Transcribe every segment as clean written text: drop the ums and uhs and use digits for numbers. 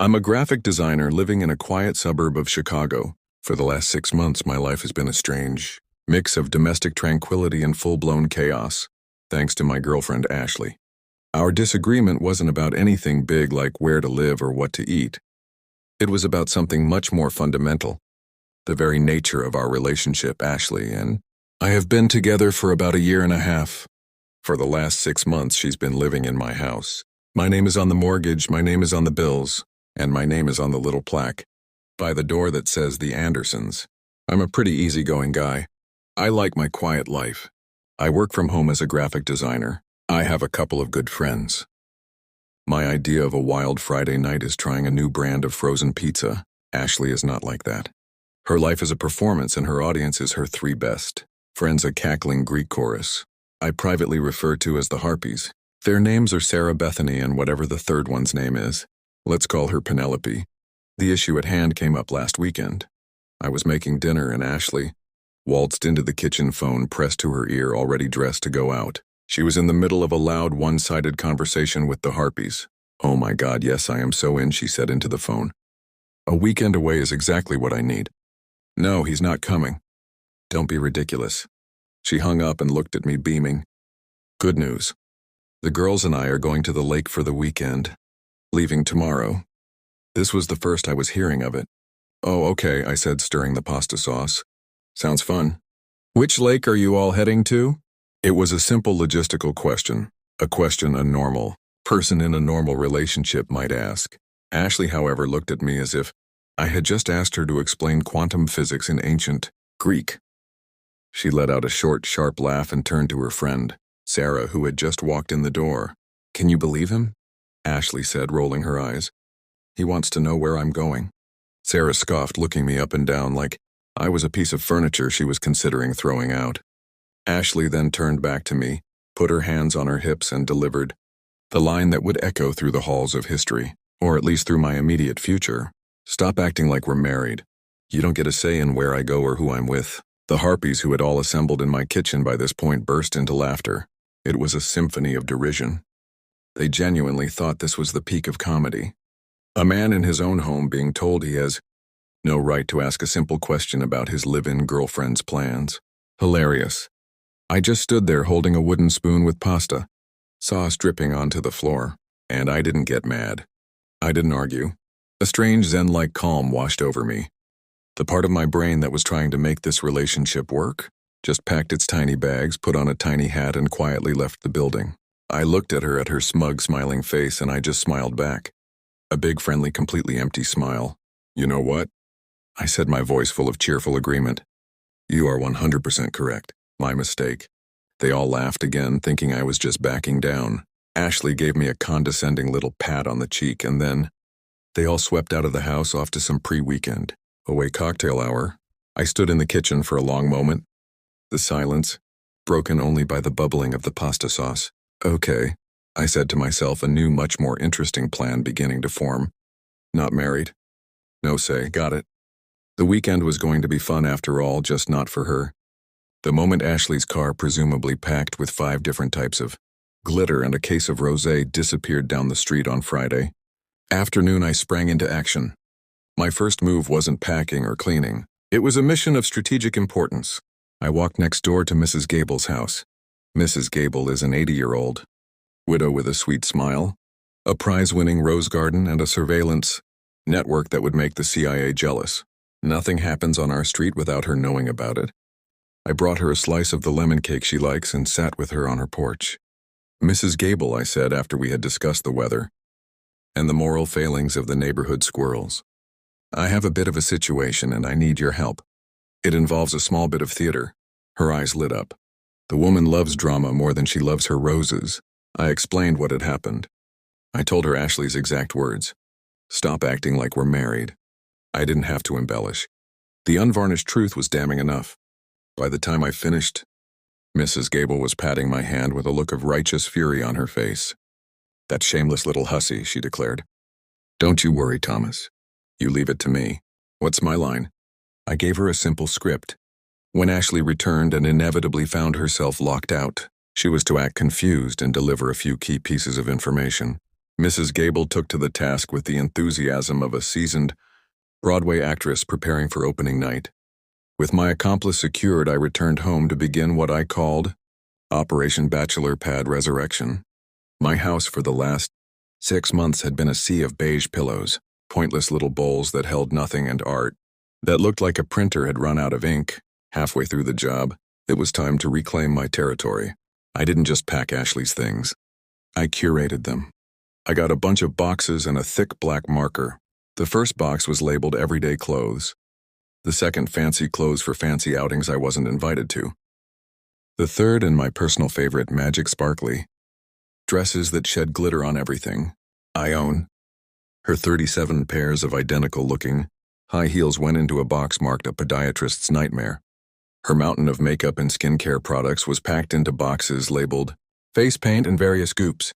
I'm a graphic designer living in a quiet suburb of Chicago. For the last 6 months, my life has been a strange mix of domestic tranquility and full-blown chaos, thanks to my girlfriend Ashley. Our disagreement wasn't about anything big like where to live or what to eat. It was about something much more fundamental, the very nature of our relationship. Ashley and I have been together for about a year and a half. For the last 6 months, she's been living in my house. My name is on the mortgage, my name is on the bills, and my name is on the little plaque by the door that says the Andersons. I'm a pretty easygoing guy. I like my quiet life. I work from home as a graphic designer. I have a couple of good friends. My idea of a wild Friday night is trying a new brand of frozen pizza. Ashley is not like that. Her life is a performance and her audience is her 3 best friends, a cackling Greek chorus I privately refer to as the Harpies. Their names are Sarah, Bethany, and whatever the third one's name is. Let's call her Penelope. The issue at hand came up last weekend. I was making dinner and Ashley waltzed into the kitchen, phone pressed to her ear, already dressed to go out. She was in the middle of a loud, one-sided conversation with the Harpies. "Oh my God, yes, I am so in," she said into the phone. "A weekend away is exactly what I need." "No, he's not coming." "Don't be ridiculous." She hung up and looked at me, beaming. "Good news. The girls and I are going to the lake for the weekend, leaving tomorrow." This was the first I was hearing of it. "Oh, okay," I said, stirring the pasta sauce. "Sounds fun. Which lake are you all heading to?" It was a simple logistical question, a question a normal person in a normal relationship might ask. Ashley, however, looked at me as if I had just asked her to explain quantum physics in ancient Greek. She let out a short, sharp laugh and turned to her friend, Sarah, who had just walked in the door. "Can you believe him?" Ashley said, rolling her eyes. "He wants to know where I'm going." Sarah scoffed, looking me up and down like I was a piece of furniture she was considering throwing out. Ashley then turned back to me, put her hands on her hips, and delivered the line that would echo through the halls of history, or at least through my immediate future. "Stop acting like we're married. You don't get a say in where I go or who I'm with." The Harpies, who had all assembled in my kitchen by this point, burst into laughter. It was a symphony of derision. They genuinely thought this was the peak of comedy. A man in his own home being told he has no right to ask a simple question about his live-in girlfriend's plans. Hilarious. I just stood there holding a wooden spoon with pasta, sauce dripping onto the floor, and I didn't get mad. I didn't argue. A strange zen-like calm washed over me. The part of my brain that was trying to make this relationship work just packed its tiny bags, put on a tiny hat, and quietly left the building. I looked at her smug, smiling face, and I just smiled back. A big, friendly, completely empty smile. "You know what?" I said, my voice full of cheerful agreement. "You are 100% correct. My mistake." They all laughed again, thinking I was just backing down. Ashley gave me a condescending little pat on the cheek, and then they all swept out of the house, off to some pre-weekend away cocktail hour. I stood in the kitchen for a long moment, the silence broken only by the bubbling of the pasta sauce. "Okay," I said to myself, a new, much more interesting plan beginning to form. Not married. No say, got it. The weekend was going to be fun after all, just not for her. The moment Ashley's car, presumably packed with 5 different types of glitter and a case of rosé, disappeared down the street on Friday afternoon, I sprang into action. My first move wasn't packing or cleaning. It was a mission of strategic importance. I walked next door to Mrs. Gable's house. Mrs. Gable is an 80-year-old widow with a sweet smile, a prize-winning rose garden, and a surveillance network that would make the CIA jealous. Nothing happens on our street without her knowing about it. I brought her a slice of the lemon cake she likes and sat with her on her porch. "Mrs. Gable," I said after we had discussed the weather and the moral failings of the neighborhood squirrels, "I have a bit of a situation and I need your help. It involves a small bit of theater." Her eyes lit up. The woman loves drama more than she loves her roses. I explained what had happened. I told her Ashley's exact words. "Stop acting like we're married." I didn't have to embellish. The unvarnished truth was damning enough. By the time I finished, Mrs. Gable was patting my hand with a look of righteous fury on her face. "That shameless little hussy," she declared. "Don't you worry, Thomas. You leave it to me." "What's my line?" I gave her a simple script. When Ashley returned and inevitably found herself locked out, she was to act confused and deliver a few key pieces of information. Mrs. Gable took to the task with the enthusiasm of a seasoned Broadway actress preparing for opening night. With my accomplice secured, I returned home to begin what I called Operation Bachelor Pad Resurrection. My house for the last 6 months had been a sea of beige pillows, pointless little bowls that held nothing, and art that looked like a printer had run out of ink. Halfway through the job, it was time to reclaim my territory. I didn't just pack Ashley's things. I curated them. I got a bunch of boxes and a thick black marker. The first box was labeled Everyday Clothes. The second, Fancy Clothes for fancy outings I wasn't invited to. The third, and my personal favorite, Magic Sparkly. Dresses that shed glitter on everything. I own. Her 37 pairs of identical-looking high heels went into a box marked A Podiatrist's Nightmare. Her mountain of makeup and skincare products was packed into boxes labeled Face Paint and Various Goops.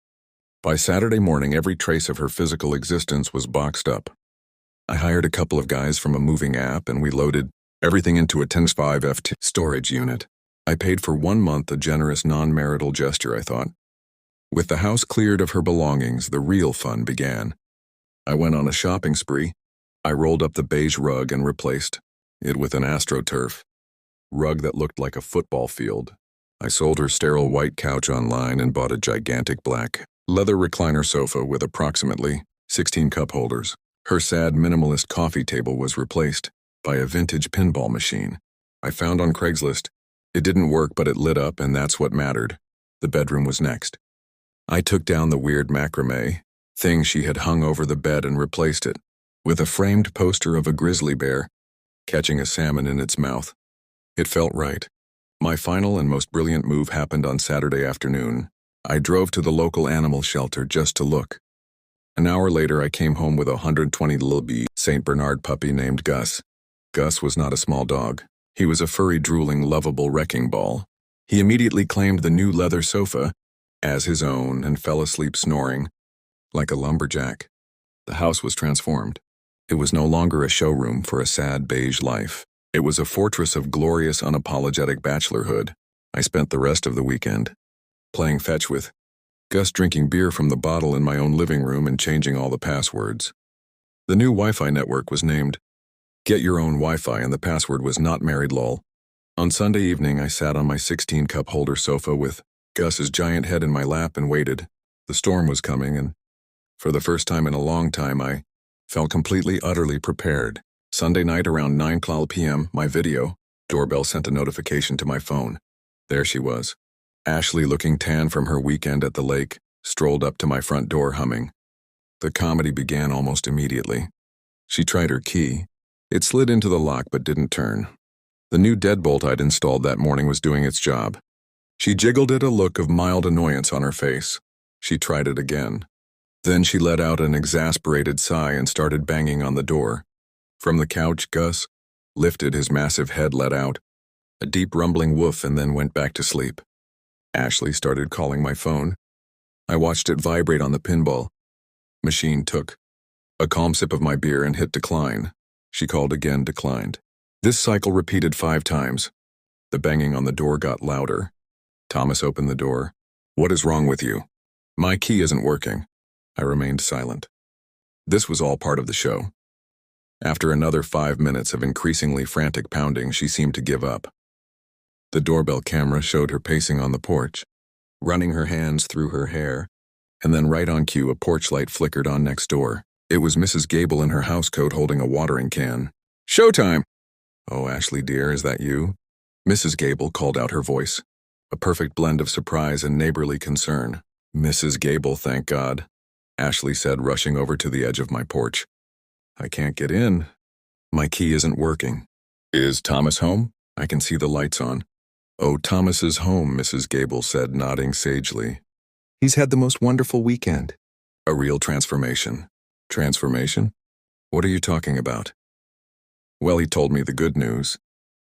By Saturday morning, every trace of her physical existence was boxed up. I hired a couple of guys from a moving app and we loaded everything into a 10x5 FT storage unit. I paid for 1 month, a generous non-marital gesture, I thought. With the house cleared of her belongings, the real fun began. I went on a shopping spree. I rolled up the beige rug and replaced it with an AstroTurf rug that looked like a football field. I sold her sterile white couch online and bought a gigantic black leather recliner sofa with approximately 16 cup holders. Her sad minimalist coffee table was replaced by a vintage pinball machine I found on Craigslist. It didn't work, but it lit up, and that's what mattered. The bedroom was next. I took down the weird macrame thing she had hung over the bed and replaced it with a framed poster of a grizzly bear catching a salmon in its mouth. It felt right. My final and most brilliant move happened on Saturday afternoon. I drove to the local animal shelter just to look. An hour later, I came home with a 120 little St. Bernard puppy named Gus. Gus was not a small dog. He was a furry, drooling, lovable wrecking ball. He immediately claimed the new leather sofa as his own and fell asleep snoring like a lumberjack. The house was transformed. It was no longer a showroom for a sad beige life. It was a fortress of glorious, unapologetic bachelorhood. I spent the rest of the weekend playing fetch with Gus, drinking beer from the bottle in my own living room and changing all the passwords. The new Wi-Fi network was named Get Your Own Wi-Fi, and the password was Not Married Lol. On Sunday evening, I sat on my 16-cup holder sofa with Gus's giant head in my lap and waited. The storm was coming, and for the first time in a long time, I felt completely, utterly prepared. Sunday night around 9 p.m., my video doorbell sent a notification to my phone. There she was. Ashley, looking tan from her weekend at the lake, strolled up to my front door humming. The comedy began almost immediately. She tried her key. It slid into the lock but didn't turn. The new deadbolt I'd installed that morning was doing its job. She jiggled it, a look of mild annoyance on her face. She tried it again. Then she let out an exasperated sigh and started banging on the door. From the couch, Gus lifted his massive head, let out a deep rumbling woof, and then went back to sleep. Ashley started calling my phone. I watched it vibrate on the pinball machine, took a calm sip of my beer and hit decline. She called again, declined. This cycle repeated 5 times. The banging on the door got louder. Thomas opened the door. "What is wrong with you?" "My key isn't working." I remained silent. This was all part of the show. After another 5 minutes of increasingly frantic pounding, she seemed to give up. The doorbell camera showed her pacing on the porch, running her hands through her hair, and then right on cue a porch light flickered on next door. It was Mrs. Gable in her housecoat holding a watering can. "Showtime!" "Oh, Ashley dear, is that you?" Mrs. Gable called out, her voice a perfect blend of surprise and neighborly concern. "Mrs. Gable, thank God," Ashley said, rushing over to the edge of my porch. "I can't get in. My key isn't working." "Is Thomas home? I can see the lights on." "Oh, Thomas is home," Mrs. Gable said, nodding sagely. "He's had the most wonderful weekend." "A real transformation." "Transformation? What are you talking about?" "Well, he told me the good news,"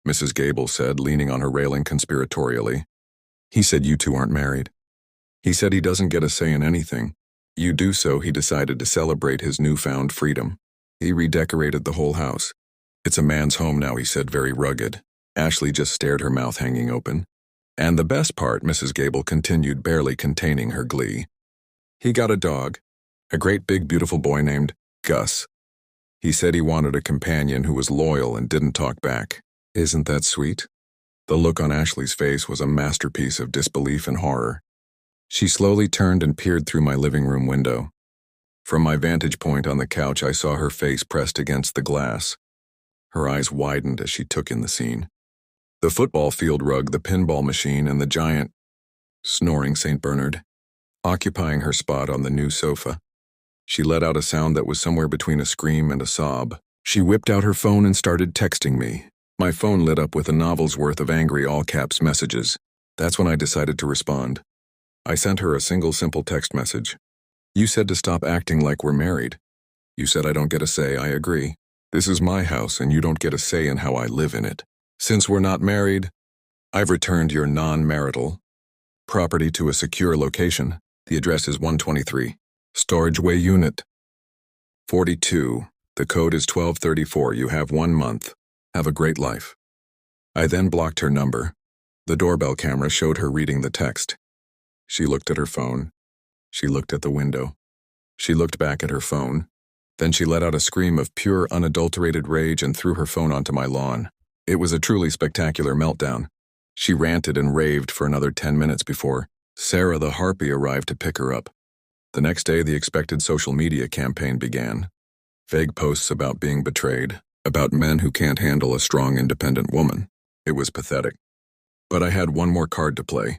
Mrs. Gable said, leaning on her railing conspiratorially. "He said you two aren't married. He said he doesn't get a say in anything. You do, so he decided to celebrate his newfound freedom. He redecorated the whole house. It's a man's home now," he said, very rugged. Ashley just stared, her mouth hanging open. "And the best part," Mrs. Gable continued, barely containing her glee. "He got a dog. A great big beautiful boy named Gus. He said he wanted a companion who was loyal and didn't talk back. Isn't that sweet? The look on Ashley's face was a masterpiece of disbelief and horror. She slowly turned and peered through my living room window. From my vantage point on the couch, I saw her face pressed against the glass. Her eyes widened as she took in the scene. The football field rug, the pinball machine, and the giant, snoring St. Bernard, occupying her spot on the new sofa. She let out a sound that was somewhere between a scream and a sob. She whipped out her phone and started texting me. My phone lit up with a novel's worth of angry all-caps messages. That's when I decided to respond. I sent her a single simple text message. You said to stop acting like we're married. You said I don't get a say, I agree. This is my house and you don't get a say in how I live in it. Since we're not married, I've returned your non-marital property to a secure location. The address is 123. Storage Way Unit 42. The code is 1234. You have 1 month. Have a great life. I then blocked her number. The doorbell camera showed her reading the text. She looked at her phone. She looked at the window. She looked back at her phone. Then she let out a scream of pure, unadulterated rage and threw her phone onto my lawn. It was a truly spectacular meltdown. She ranted and raved for another 10 minutes before Sarah the harpy arrived to pick her up. The next day, the expected social media campaign began. Vague posts about being betrayed, about men who can't handle a strong, independent woman. It was pathetic. But I had one more card to play.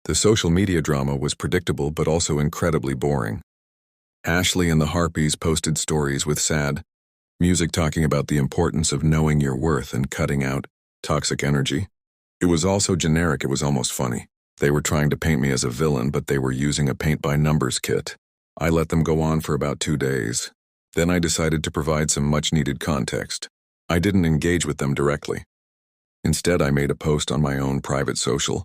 The social media drama was predictable but also incredibly boring. Ashley and the Harpies posted stories with sad music talking about the importance of knowing your worth and cutting out toxic energy. It was also generic, it was almost funny. They were trying to paint me as a villain, but they were using a paint-by-numbers kit. I let them go on for about 2 days. Then I decided to provide some much-needed context. I didn't engage with them directly. Instead, I made a post on my own private social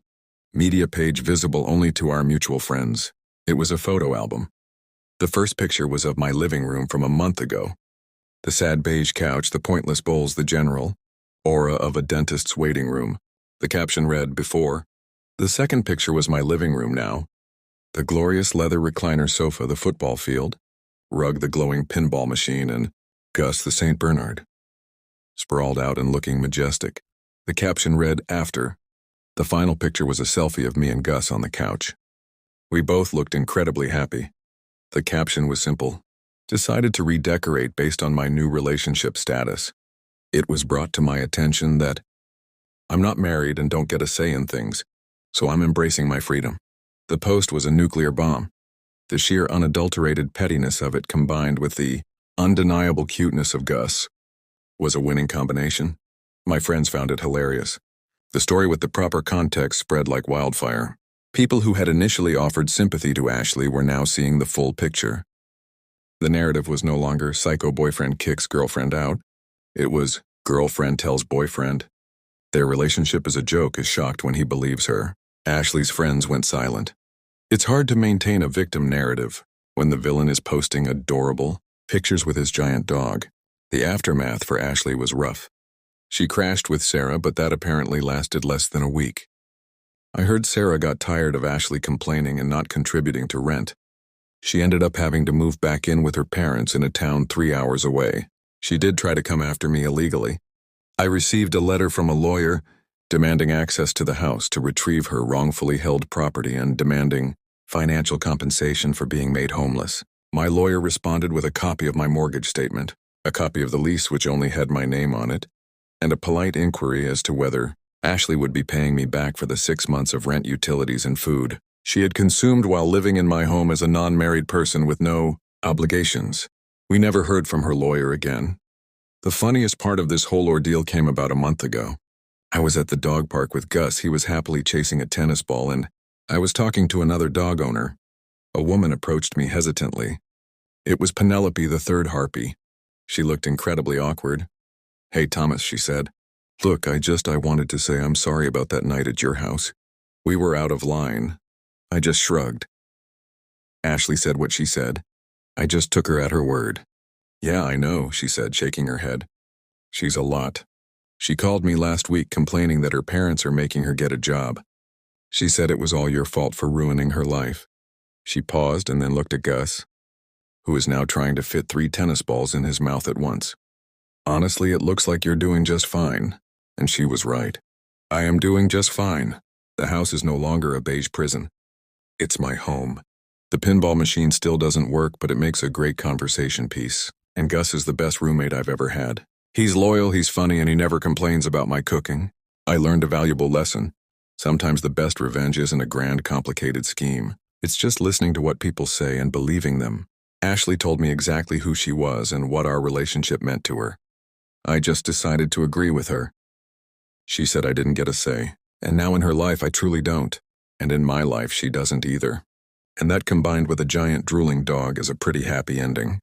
media page visible only to our mutual friends. It was a photo album. The first picture was of my living room from a month ago. The sad beige couch, the pointless bowls, the general aura of a dentist's waiting room. The caption read, before. The second picture was my living room now. The glorious leather recliner sofa, the football field, rug, the glowing pinball machine, and Gus the St. Bernard, sprawled out and looking majestic. The caption read, after. The final picture was a selfie of me and Gus on the couch. We both looked incredibly happy. The caption was simple. Decided to redecorate based on my new relationship status. It was brought to my attention that I'm not married and don't get a say in things, so I'm embracing my freedom. The post was a nuclear bomb. The sheer unadulterated pettiness of it combined with the undeniable cuteness of Gus was a winning combination. My friends found it hilarious. The story with the proper context spread like wildfire. People who had initially offered sympathy to Ashley were now seeing the full picture. The narrative was no longer psycho boyfriend kicks girlfriend out. It was girlfriend tells boyfriend their relationship is a joke, is shocked when he believes her. Ashley's friends went silent. It's hard to maintain a victim narrative when the villain is posting adorable pictures with his giant dog. The aftermath for Ashley was rough. She crashed with Sarah, but that apparently lasted less than a week. I heard Sarah got tired of Ashley complaining and not contributing to rent. She ended up having to move back in with her parents in a town 3 hours away. She did try to come after me illegally. I received a letter from a lawyer demanding access to the house to retrieve her wrongfully held property and demanding financial compensation for being made homeless. My lawyer responded with a copy of my mortgage statement, a copy of the lease which only had my name on it, and a polite inquiry as to whether Ashley would be paying me back for the 6 months of rent, utilities, and food she had consumed while living in my home as a non-married person with no obligations. We never heard from her lawyer again. The funniest part of this whole ordeal came about a month ago. I was at the dog park with Gus. He was happily chasing a tennis ball, and I was talking to another dog owner. A woman approached me hesitantly. It was Penelope, the third harpy. She looked incredibly awkward. "Hey, Thomas," she said. "Look, I wanted to say I'm sorry about that night at your house. We were out of line." I just shrugged. Ashley said what she said. I just took her at her word. "Yeah, I know," she said, shaking her head. "She's a lot. She called me last week complaining that her parents are making her get a job. She said it was all your fault for ruining her life." She paused and then looked at Gus. who is now trying to fit 3 tennis balls in his mouth at once. Honestly, it looks like you're doing just fine. And she was right. I am doing just fine. The house is no longer a beige prison. It's my home. The pinball machine still doesn't work, but it makes a great conversation piece. And Gus is the best roommate I've ever had. He's loyal, he's funny, and he never complains about my cooking. I learned a valuable lesson. Sometimes the best revenge isn't a grand, complicated scheme. It's just listening to what people say and believing them. Ashley told me exactly who she was and what our relationship meant to her. I just decided to agree with her. She said I didn't get a say, and now in her life I truly don't. And in my life she doesn't either. And that combined with a giant drooling dog is a pretty happy ending.